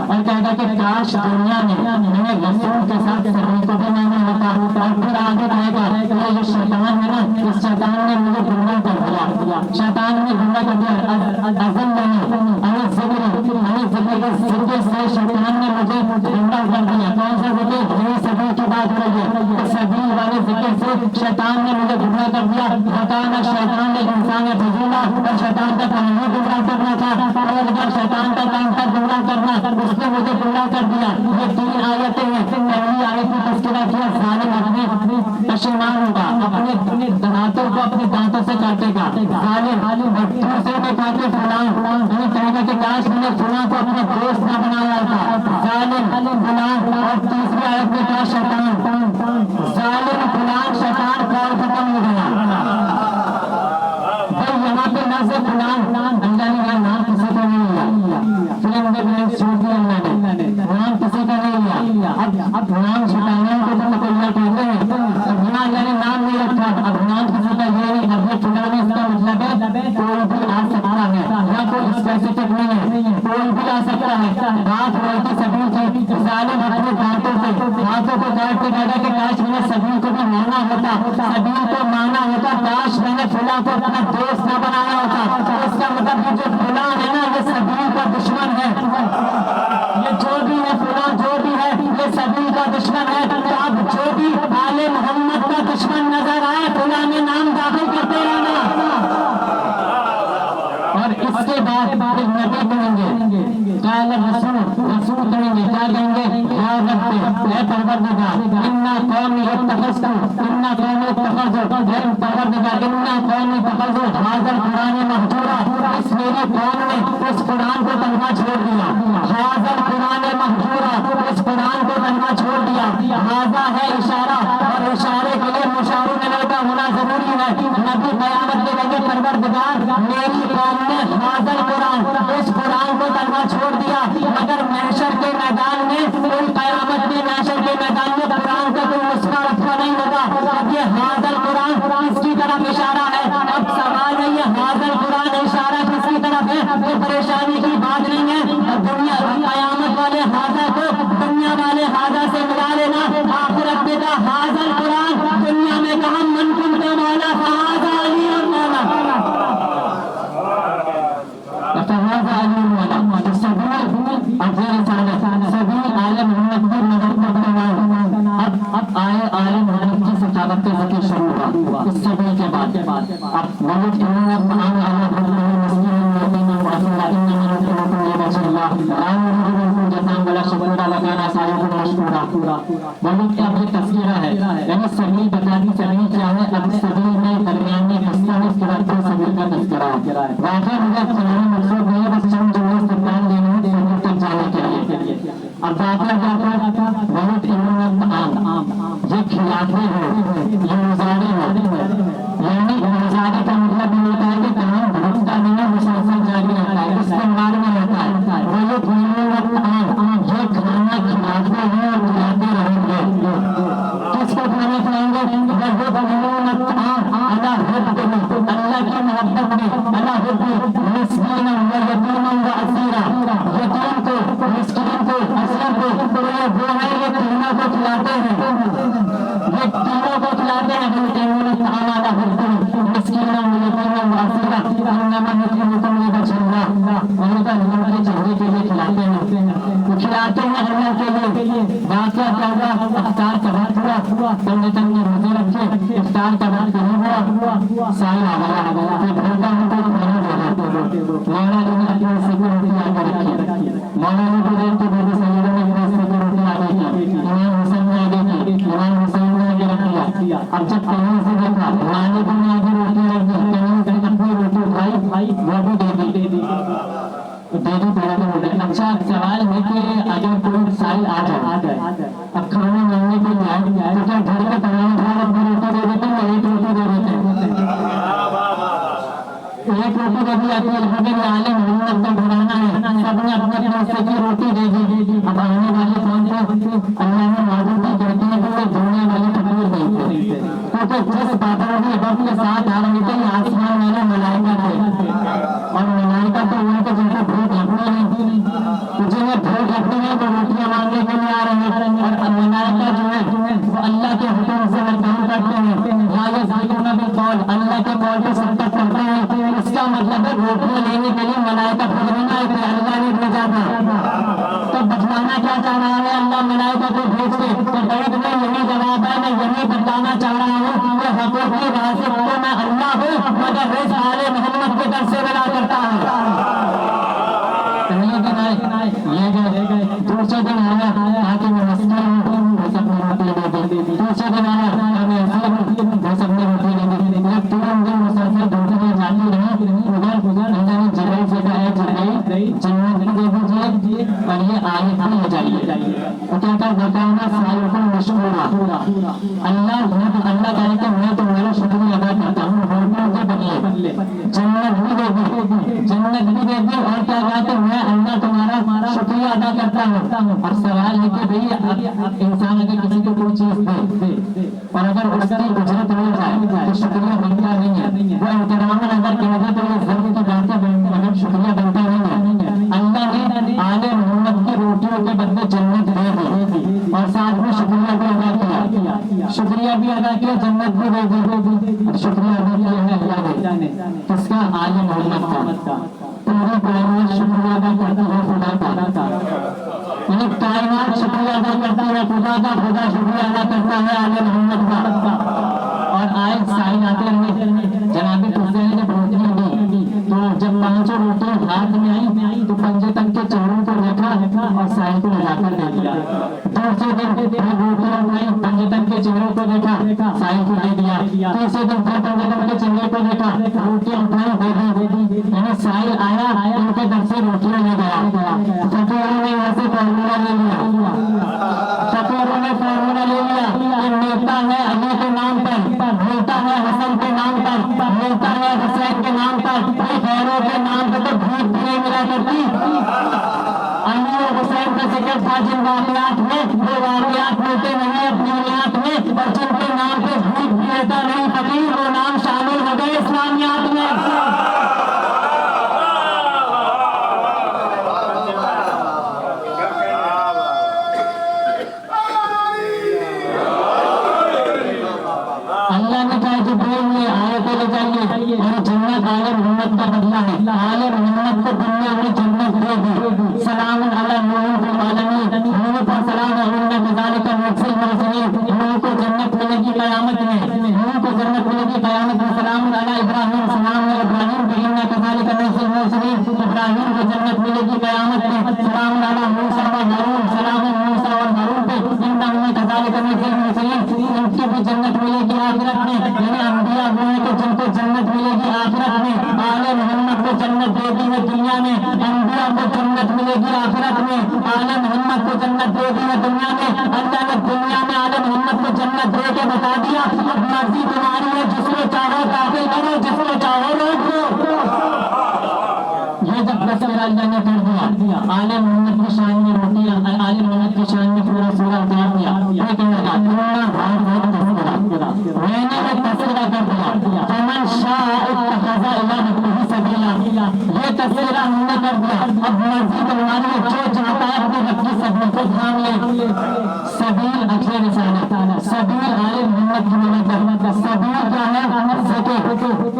और कहता कि काश दुनिया में मैंने रसूल के साथ सभी को भी माना होता। और फिर आगे कहेगा ये शैतान है ना, इस शैतान ने मुझे गुमराह कर दिया, शैतान ने गुमराह कर दिया। अज़ल जिक्र से शैतान ने मुझे गुमराह कर दिया। कौन सा जिक्र? ये सभी की बात हो रही है। सभी वाले जिक्र से शैतान ने मुझे गुमराह कर दिया। बताना शैतान ने इंसान है फजीला, और शैतान का काम ही गुमराह करना था। और अगर शैतान का काम था गुमराह करना, उसने मुझे गुमराह कर दिया। ये 3 आयतें हैं। पहली आयत में तस्करा किया जालिम अपने पशेमान होगा, अपने दांतों को अपने दांतों से काटेगा जालिम। और दूसरे में काटे फलां, यानी कहेगा कि काश मैंने फलां को अपना दोस्त ना बनाया था, जालिम फलां। और तीसरी आयत में कहा शैतान, जालिम फलां शैतान कौन खत्म हो गया भाई। यहाँ पे ना से फलां अल्लाह ने कहा नाम किसी को नहीं लिया, फिल्म में छोड़ दिया अल्लाह ने, नाम किसी का नहीं लिया। अब नाम छुटाने को तो मुकल्ला कहते हैं, अब यहाँ अल्लाह ने नाम नहीं रखा। अब नाम किसी का ये नहीं, अब ये फलां इसका मतलब है कोई भी आ सकता है, या कोई स्पेसिफिक नहीं है, कोई भी आ सकता है। बात वही सभी की जालिम अपने दांतों से हाथों को काट के कहता कि काश मैंने सभी को भी माना होता, सभी को माना होता, काश मैंने फलां को अपना दोस्त न बनाया होता। तो इसका मतलब ये जो फलां है ना, ये सभी का दुश्मन है। ये जो भी है फलां जो भी है, ये सभी का दुश्मन है। तो अब जो भी आले मोहम्मद का दुश्मन नजर आए, फलां में नाम दाखिल करते रहना। और इसके बाद नबी कहेंगे काल रसूल कहेंगे, क्या कहेंगे? याद रखते है परवरदिगार, इन्ना कौमी इत्तखज़तु, इन्ना कौमी इत्तखज़ु, है परवरदिगार, इन्ना कौमी इत्तखज़ु हाज़ल कुरान महजूरा, इस मेरी कौम ने इस कुरान को तन्हा छोड़ दिया। हाज़ल कुरान महजूरा, इस कुरान को तन्हा छोड़ दिया। हाज़ा है इशारा, और इशारे के लिए मुशारू नज़र का होना जरूरी है। नबी क़यामत के कहेंगे परवरदिगार मेरी कौम ने हाज़ल कुरान, इस कुरान को तन्हा छोड़ दिया। मगर महशर के मैदान में कोई क़यामत में महशर के मैदान में कुरान का कोई नुस्खा रखा नहीं होगा। अब ये हाज़ल कुरान इसकी तरफ इशारा है। अब सवाल है ये हाज़ल कुरान इशारा किसकी तरफ है? ये परेशानी की बात नहीं है। दुनिया क़यामत वाले हाज़ा को दुनिया वाले हाज़ा से मिला लेना। आखिरत में का हाज़ल कुरान दुनिया में कहा मन कुंता मौला फ़हाज़ा अली और मौला, फ़हाज़ा अली और मौला। सभी आले मोहम्मद की मदद करने अब आए आले मोहम्मद की सखावत का जिक्र शुरू हुआ इस सभी के बाद। अब मौलूद इन्होंने अब ये तस्वीरा है, यानी सभी बता दी सभी क्या है। अब सभी में दरमियान में हिस्सा है, इसके बाद फिर सभी का तस्करा है। वाकई मुझे सुनाना मकसद नहीं है, बस चंद जुमले सरकार देने हैं सभी तक जाने के लिए। अब दाखिला बहुत ये खिलाफे हो, ये मुजारे हो, यानी मुजारे का मतलब ये होता है कि काम भटकता नहीं है, मुसलसल जारी रहता है, इसके मार में रहता है। बहुत ये खाना खिलाते हैं और खिलाते रहेंगे। किसको खाना खिलाएंगे? अल्लाह की मोहब्बत में, अल्लाह मिस्कीन व यतीम व असीरा, यतीम को, मिस्कीन को, असीर को, तो ये वो है ये तीनों को खिलाते हैं, ये तीनों को खिलाते हैं। मिस्कीन व यतीम व असीरा चढ़ने के लिए खिलाते हैं, वो खिलाते हैं अल्लाह के लिए। वाक़या क्या हुआ? इफ्तार का वक्त हुआ, पंडितन ने रोजे रखे, इफ्तार का वक्त नहीं हुआ, साल आ गया, फिर भूखा उनको खाना देना। मौला ने अपनी सिक्योरिटी आगे रखी, मौला ने बोले तो मेरे सैयदों ने अपनी सिक्योरिटी आगे की, इमाम हुसैन ने आगे की, इमाम हुसैन ने आगे रख दिया। अब जब कहीं से देखा मालिक ने आगे रोटी रखी, कहीं से अपनी रोटी उठाई, वो भी दे दी। अच्छा सवाल है कि अगर कोई साल आ जाए अब खाना मांगने के लिए आए तो क्या घर के तमाम भाग अपनी रोटी दे देते हैं? एक रोटी दे देते हैं, एक रोटी दे दी जाती है। लेकिन आले मोहम्मद का घराना है, सबने अपने अपने हिस्से की रोटी दे दी। अब आने वाले कौन थे? अल्लाह ने माजूदी कहते हैं कि दुनिया वाले तकबीर नहीं थे, क्योंकि जिस पाबंदी वक्त के साथ आ रही थी आसमान वाले मलाइका थे, और मलाइका तो उनको जिनको भूख लगनी है, जिन्हें भूख लगनी बताना क्या चाह रहा है अल्लाह मलाइका को भेज के, तो दर्द में यही जवाब है, मैं यही बताना चाह रहा हूँ कि हकीकी राज़िक़ तो मैं अल्लाह हूँ, मगर रिज़्क़ आले मोहम्मद के दर से मिला करता है। पहले दिन आए ले गए, दूसरे दिन आया कि मैं मसला हूँ, सबने रोटी दे दी, दूसरे दिन आया मैं ऐसा हूँ, सबने रोटी दे दी। तीन दिन मुसाफिर ढूंढने जाती रही, उधर अल्लाह ने जिब्राइल से कहा जिब्राइल जन्नत भी दे दीजिए और ये आयत भी ले जाइए। वो क्या कर बताना साहिबुल मशकूरा, अल्लाह कहे कि मैं तुम्हारा शुक्रिया अदा करता हूँ, मुझे बदले जन्नत भी दे दी और क्या कहा कि मैं अल्लाह तुम्हारा शुक्रिया अदा करता हूँ। और सवाल है कि भाई अब इंसान अगर किसी को कोई चीज दे और अगर उसकी उजरत मिल जाए तो शुक्रिया बनता नहीं है, वो एहतरामन अगर कह दे तो ये ज़रूर की बात है, मगर शुक्रिया बनता नहीं है। अल्लाह ने आले मोहम्मद की रोटियों के बदले जन्नत दे दी और साथ में शुक्रिया भी अदा किया, जन्नत भी दे दी। शुक्रिया अदा किया है अल्लाह ने, किसका? आले मोहम्मद का। पूरी कायनात शुक्रिया अदा करती है खुदा का, मतलब कायनात शुक्रिया अदा करता है खुदा का, खुदा शुक्रिया अदा करता है आले मोहम्मद का। और आए साहिल आते रहे, जनाबी तुझे जब रोटियां दी तो जब पांचों रोटियां हाथ में आई तो पंजे तक के चेहरों को देखा और साहिल को लगाकर दे दिया। दूसरे दिन रोटियां आई, पंजे तक के चेहरों को देखा, साहिल को दे दिया। तीसरे दिन फिर पंजे तक के चेहरे को देखा, रोटियां उठाई दे दी। यानी साहिल आया, उनके दर से रोटियां ले गया। फकीरों ने यहाँ से फॉर्मूला ले लिया, फकीरों ने फॉर्मूला ले लिया कि नेता है अली के नाम पर, मिलता है हसन के नाम पर, मिलता है हुसैन के नाम पर, खैरों के नाम पर तो भूख भी नहीं मिला करती। अली और हुसैन का जिक्र था जिन वाक़ियात में, वो वाक़ियात मिलते नहीं अपनी दुनियात में, और जिनके नाम पे भूख भी रहता नहीं फकीर, वो नाम शामिल हो गए इस्लामियात में। अल्लाह ने कहा जिब्राइल ने आयतें ले जाइए और जन्नत आले मोहम्मद का बदला है। आले मोहम्मद को दुनिया में जन्नत दे दी। सलाम अला नूह फिल आलमीन, नूह पर सलाम है, उन्होंने कज़ालिका नज़्ज़िल मुरसलीन, नूह को जन्नत मिलेगी क़यामत में, नूह को जन्नत मिलेगी क़यामत में। सलाम अला इब्राहीम, सलाम है इब्राहीम पे, इन्ना कज़ालिका नज़्ज़िल मुरसलीन, इब्राहीम को जन्नत मिलेगी क़यामत में। सलाम अला मूसा व हारून, सलाम है मूसा और हारून पे, इन्ना कज़ालिका नज़्ज़िल मुरसलीन, इनकी भी जन्नत मिलेगी आखिरत में। यानी अंबिया वो है कि जिनको जन्नत मिलेगी आखिरत में। आले मोहम्मद को जन्नत दे दी है दुनिया में, अंबिया को जन्नत मिलेगी आखिरत में। आले मोहम्मद को जन्नत दे दी है दुनिया में, अल्लाह ने दुनिया में आले मोहम्मद को जन्नत दे के बता दिया अब मर्जी तुम्हारी है, जिसमें चाहो दाखिल करो, जिसमें चाहो रोक दो। ये जब तस्वीर अल्लाह ने कर दिया, आले मोहम्मद की शान में रोटियां, आले मोहम्मद की शान में पूरा सूरा उतार दिया। लेकिन मैंने एक तस्वीरा कर दिया, फमन शाअ इत्तखज़ इला रब्बिही सबीला, ये तस्वीरा हमने कर दिया। अब मर्जी तुम्हारी है, जो चाहता है अपने रब की सबील को थाम ले। सबील अखिर रिसालत, सबील आले मोहम्मद की मदद। सबील क्या है? ज़िक्र,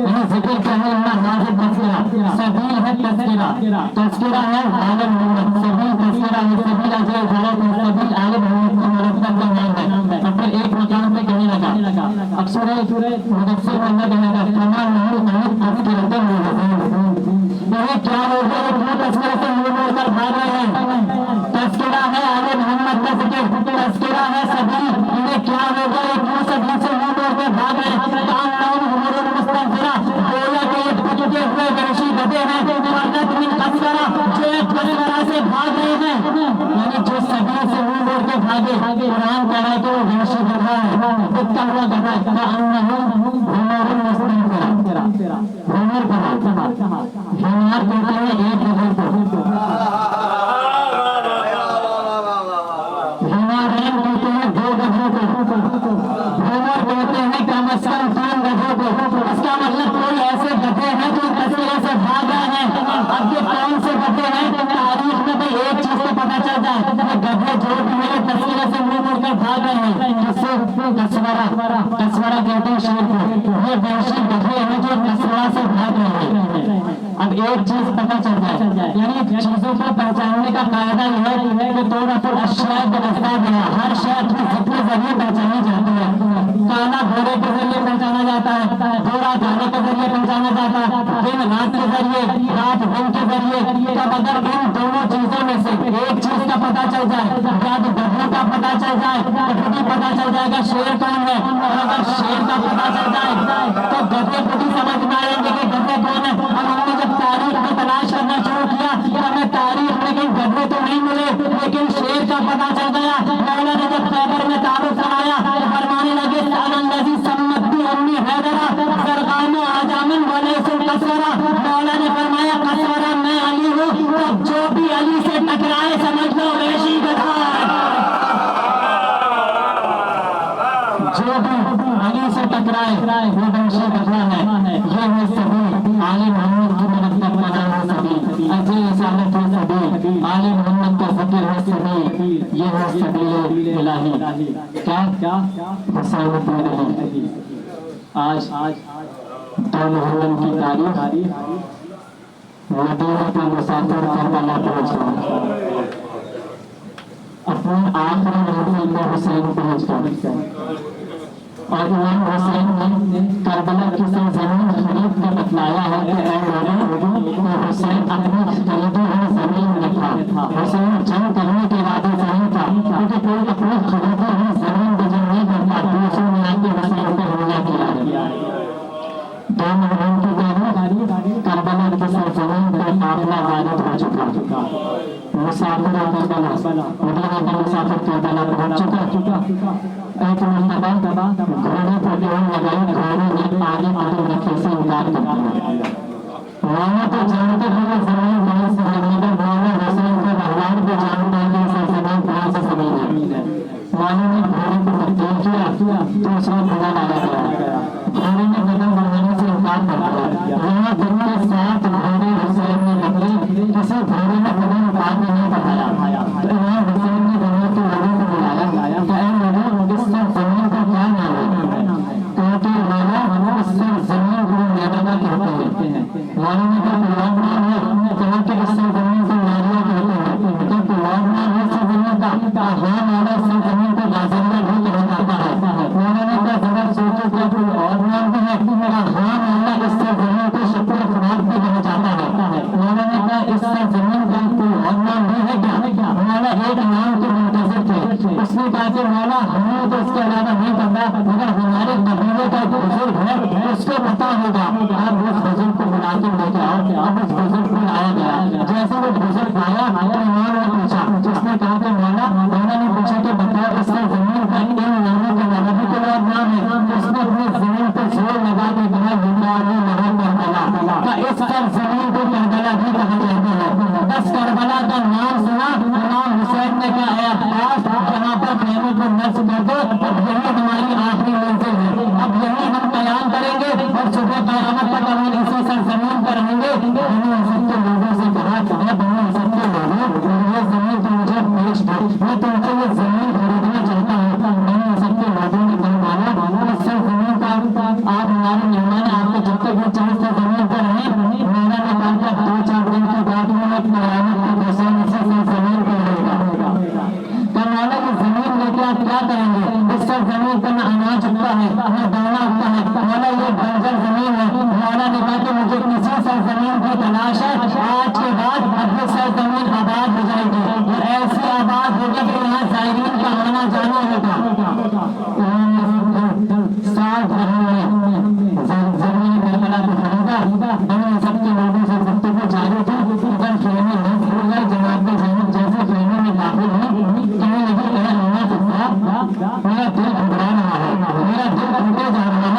यानी ज़िक्र क्या है? इन्ना हाज़िर तस्वीरा, सबील है तस्वीरा, तस्वीरा है आले मोहम्मद, सबील तस्वीरा है, सबील अखिर रिसालत है, सबील आले मोहम्मद की मदद का नाम है। अब फिर एक मकाम पे कहने लगा, अब सूरह मुदस्सिर में अल्लाह कहेगा फमा नहनु अनित तज़किरतिन मुअज़्ज़िन, ये क्या हो गया? क्यों तज़किरा से मुंह मोड़कर भाग रहे हैं? तज़किरा है आले मोहम्मद का ज़िक्र, तज़किरा है सबील, इन्हें क्या हो गया? क्यों सबील से मुंह मोड़कर भाग रहे हैं? कान उमरुल मुस्तंफ़िरा, गोया के ये टूटे हुए वहशी गधे हैं, फरत मिन कस्वरा, जो एक कस्वरा से भाग रहे हैं, यानी जो सबील से मुंह मोड़ के भागे। कुरान कह रहा है कि वो वहशी गधा है, कुत्ता हुआ गधा है। भ्रमर भ्रमर कहते हैं एक गधे को, भ्रमर कहते हैं दो गधों को, भ्रमर कहते हैं कम अज कम 3 गधों को। इसका मतलब कोई ऐसे गधे हैं जो तस्वीर से भाग रहे हैं। अब ये कौन से गधे हैं? तारीख में भाई एक चीज से पता चल जाए, गधे जो भी मेरे तस्वीर से मुंह मोड़कर भाग रहे हैं, जिससे कस्वरा कहते हैं शेर को। ये वैश्विक गधे हैं जो कस्वरा से भाग रहे हैं। अब एक चीज पता चल जाए, यानी चीजों को पहचानने का कायदा यह है कि थोड़ा थोड़ा शय बदलता गया, हर शय अपने जितने जरिए पहचानी जाती है। काला घोड़े के जरिए पहचाना जाता है, घोड़ा गाने के जरिए पहचाना जाता है, दिन रात के जरिए, रात दिन के जरिए। तब अगर इन दोनों चीजों में से एक चीज का पता चल जाए, या तो गधे का पता चल जाए तो खुद पता चल जाएगा शेर कौन है, और अगर शेर का पता चल जाए तो गधे खुद ही समझ में आएंगे कि गधे कौन है। और हमने जब तारीख में तलाश करना शुरू किया तो हमें तारीख में कहीं गधे तो नहीं मिले, लेकिन शेर का पता चल गया। मौला ने जब पैदर में तारुफ कराया तो फरमाने लगे सानंदजी सम्मति अम्मी हैदरा सरकानो आजामिन वाले से कसरा। मौला ने फरमाया कसरा मैं अली हूँ, तो जो भी अली से टकराए समझ लो वैशी गधा है। जो भी अली से टकराए वो वंशी गधा है। ये है सभी आले मोहम्मद की मदद का नाम है सभी, अजय इसालत है सभी, आले मोहम्मद का जिक्र है सभी, ये है सबील इलाही। क्या हुसैन इब्न अली आज 2 मुहर्रम की तारीख मदीना का मुसाफिर करबला पहुंच गया, अपने आखिरी मंजिल में हुसैन पहुंच गया। और इमाम हुसैन ने करबला की सरजमीन खरीद कर बतलाया है कि ऐ लोगों, हुसैन अपनी खरीदी हुई जमीन में था। हुसैन जंग करने के इरादे से नहीं था, क्योंकि कोई अपनी खरीदी हुई जमीन बजन नहीं करता। दूसरों ने आके हुसैन पर हमला किया। 2 मुहर्रम की तारीख करबला की सरजमीन पर मामला वारिद हो चुका। मुसाफिर करबला, मदीना का मुसाफिर करबला पहुंच चुका। एक मरतबा घोड़े पर जोर लगाई, घोड़े ने आगे आगे रखे से इनकार कर दिया। मौला तो जानते हुए जमीन कहाँ से है, मगर मौला हुसैन के भगवान को जानता है कि सरजमीन कहाँ से जमीन है। मौला ने घोड़े को तब्दील किया तो उसमें घोड़ा लाया गया। घोड़े ने कदम बढ़ाने से इनकार कर दिया। यहाँ दिन के 7 घोड़े हुसैन ने बदले, किसी घोड़े ने कदम आगे नहीं बढ़ाया। तो इमाम हुसैन ने दुनिया के लोगों को बुलाया, इस जमीन का क्या नाम है? क्योंकि मौला इस जमीन को मैदाना कहते हैं। मौला ने कहा नाम है, क्योंकि इस जमीन को नारिया कहते हैं। क्योंकि मौला ने इस जमीन का हाँ मौला इस जमीन को लाजरिया भी कहा जाता है। मौला ने कहा जरा सोचो क्या कोई और नाम भी है? हाँ मौला इस जमीन को शक्ल खुराक भी कहा जाता है। मौला ने कहा इस जमीन का कोई और नाम भी है क्या? मौला एक नाम के मुंतज़िर थे। उसने कहा कि मौला हमें तो इसके अलावा नहीं पता, मगर हमारे कबीले का एक बुजुर्ग है उसको पता होगा। आप उस बुजुर्ग को बुला के लेके आओ। अब उस बुजुर्ग को लाया गया। जैसे वो बुजुर्ग आया तो इमाम ने पूछा, जिसने कहा कि मौला, मौला ने पूछा कि बताओ इसका जमीन का इन नामों के अलावा भी कोई और नाम है? उसने अपनी जमीन पर जोर लगा के कहा जिंदाबाद करबला। इस पर जमीन को करबला भी कहा जाता है। बस करबला का नाम सुना इमाम हुसैन ने कहा है अब्बास यहाँ पर प्रेमी को नष्ट कर दो, अब यही हमारी आखिरी मंजिल है। अब यही हम बयान करेंगे और सुबह क़यामत तक हम इसी सरजमीन पर रहेंगे। बनी असद के लोगों से कहा, बनी असद के लोगों, ये जमीन तो मुझे बेच दो, मैं तुमसे ये जमीन खरीदना चाहता हूँ। बनी असद के लोगों ने कहा माना इस जमीन का आप हमारे मेहमान, आपको जब तक ये चाहे तो जमीन पर रहें। मेरा ने कहा 2-4 दिन के बाद में क़यामत के हुसैन इसी जमीन पर रहेगा। मौला की जमीन लेके आप क्या करेंगे? इस पर जमीन पर न अनाज उगता है न दाना उगता है। मौला ये बंजर जमीन है। मौला ने कहा कि मुझे किसी सरजमीन की तलाश है। आज के बाद अपनी सरजमीन आबाद हो जाएगी और ऐसी आबाद होगी कि यहाँ ज़ायरीन का आना जाना होगा। साल भर में जमीन करबला को खरीदा। बनी सबके लोगों से गुफ्तगू जारी थी। इधर खेमे नहीं भूल गए, जनाब में जैसे खेमे में दाखिल हुई कहने लगी मेरा दिल घबरा रहा है, मेरा दिल टूटे जा रहा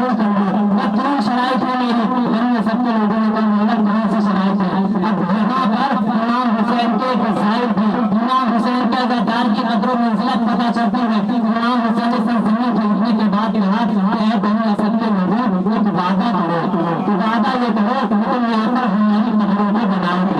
को दूर कर दो। मैं 3 शराइत है मेरी। मैंने सबके लोगों ने कहा मौला कौन सी शराइत है? अब यहाँ पर इमाम हुसैन के फज़ाइल भी, इमाम हुसैन के अज़ादार की कदर मंजिलत पता चलती है। इमाम हुसैन ने सरज़मीन खरीदने के बाद कहा है बनी असद के लोगों एक वादा करो, वादा ये करो तुम यहाँ पर हमारी कब्रों को बनाओगे।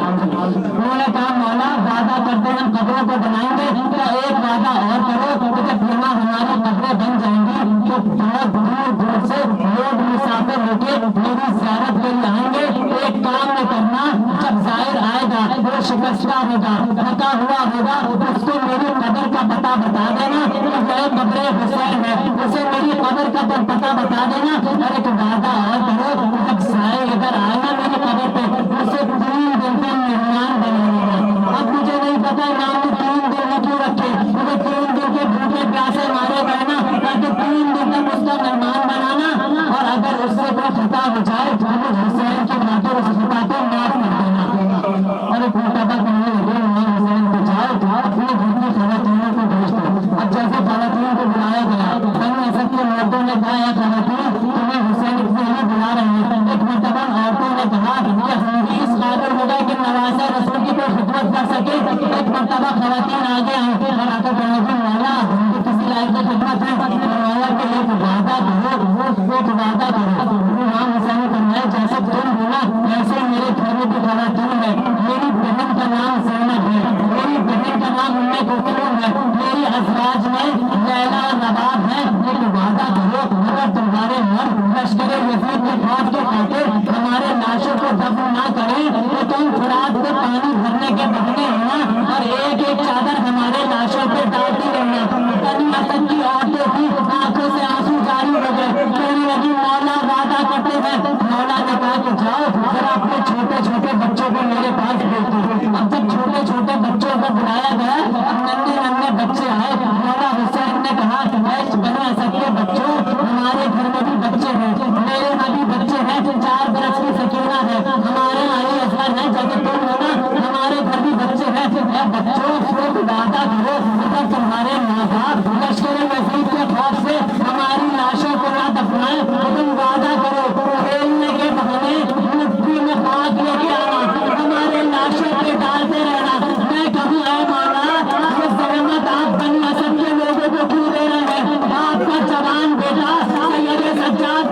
उन्होंने कहा मौला वादा करते हम कब्रों को बनाएंगे, तो एक वादा और करो कि जब यहाँ हमारी कब्रें बन जाएंगी तो बहुत दूर दूर से लोग मुसाफिर होके मेरी ज़ियारत के लिए आएंगे। एक काम में करना, जब ज़ाहिर आएगा वो शिकस्ता होगा, थका हुआ होगा, उसको मेरी कब्र का पता बता देना कि वह कब्र हुसैन है, उसे मेरी कब्र का पता बता देना। और एक वादा और करो, जब ज़ाहिर इधर आएगा मेरी कब्र पे उसे 3 दिन का मेहमान बनाएगा। अब मुझे नहीं पता नाम ने 3 दिन में क्यों रखे, मुझे 3 दिन के भूखे प्यासे मारे गए ना, ताकि 3 दिन तक उसका मेहमान बनाना। और अगर उससे कोई खता हो जाए तो हुसैन की बातों उस खता को माफ कर देना। और एक मुताबा कहने लगे इमाम हुसैन को जाओ अपने घर की खवातीनों को भेज दो। अब जैसे खवातीन को बुलाया गया, बनी असद के मर्दों ने कहा या खवातीन तुम्हें हुसैन इतने ही बुला रहे हैं। एक मुताबा औरतों ने कहा कि हम भी इस काबिल हो गए कि नवाज़े रसूल की कोई खिदमत कर सके। एक मरतबा खवातीन आगे आई और आकर कहने लगी मौला किसी लायक की खिदमत है, मौला के एक वादा करो, एक वादा करो। इमाम हुसैन ने फरमाया जैसे तुम हो ना ऐसे मेरे घर में भी खवातीन है। मेरी बहन का नाम ज़ैनब है, मेरी बहन का नाम उम्मे कुलसूम है, मेरी अज़वाज में लैला और नवाब है। एक वादा करो अगर तुम्हारे मर्द लश्कर यज़ीद के फौज के खातिर हमारे लाशों को दफन ना करें तो तुम फुरात से पानी भरने के बहाने आना और एक एक चादर हमारे लाशों पे डालती रहना। बनी असद की औरतें थी, आंखों से आंसू जारी हो गए, कहने लगी मौला वादा करते हैं। मौला ने कहा कि जाओ जरा अपने छोटे छोटे बच्चों को मेरे पास भेज दो। अब जब छोटे छोटे बच्चों को बुलाया गया, अब नन्हे नन्हे बच्चे आए। मौला हुसैन ने कहा बनी असद के बच्चों हमारे घर में भी बच्चे हैं, मेरे यहाँ भी बच्चे हैं, 4 बरस की सकीना है, हमारे अली असगर है, जैसे तुम हो ना हमारे घर भी बच्चे हैं। बच्चों को वादा करो अगर तुम्हारे माँ बाप लश्कर यज़ीद के खौफ से हमारी लाशों को ना दफनाए तो तुम वादा करो खेलने के बहाने मिट्टी में खाक लेके आना, हमारे लाशों पे डालते रहना। मैं कहूँ ऐ मौला ये ज़हमत आप बनी असद के लोगों को क्यों दे रहे हैं? आपका जवान बेटा सैयद सज्जाद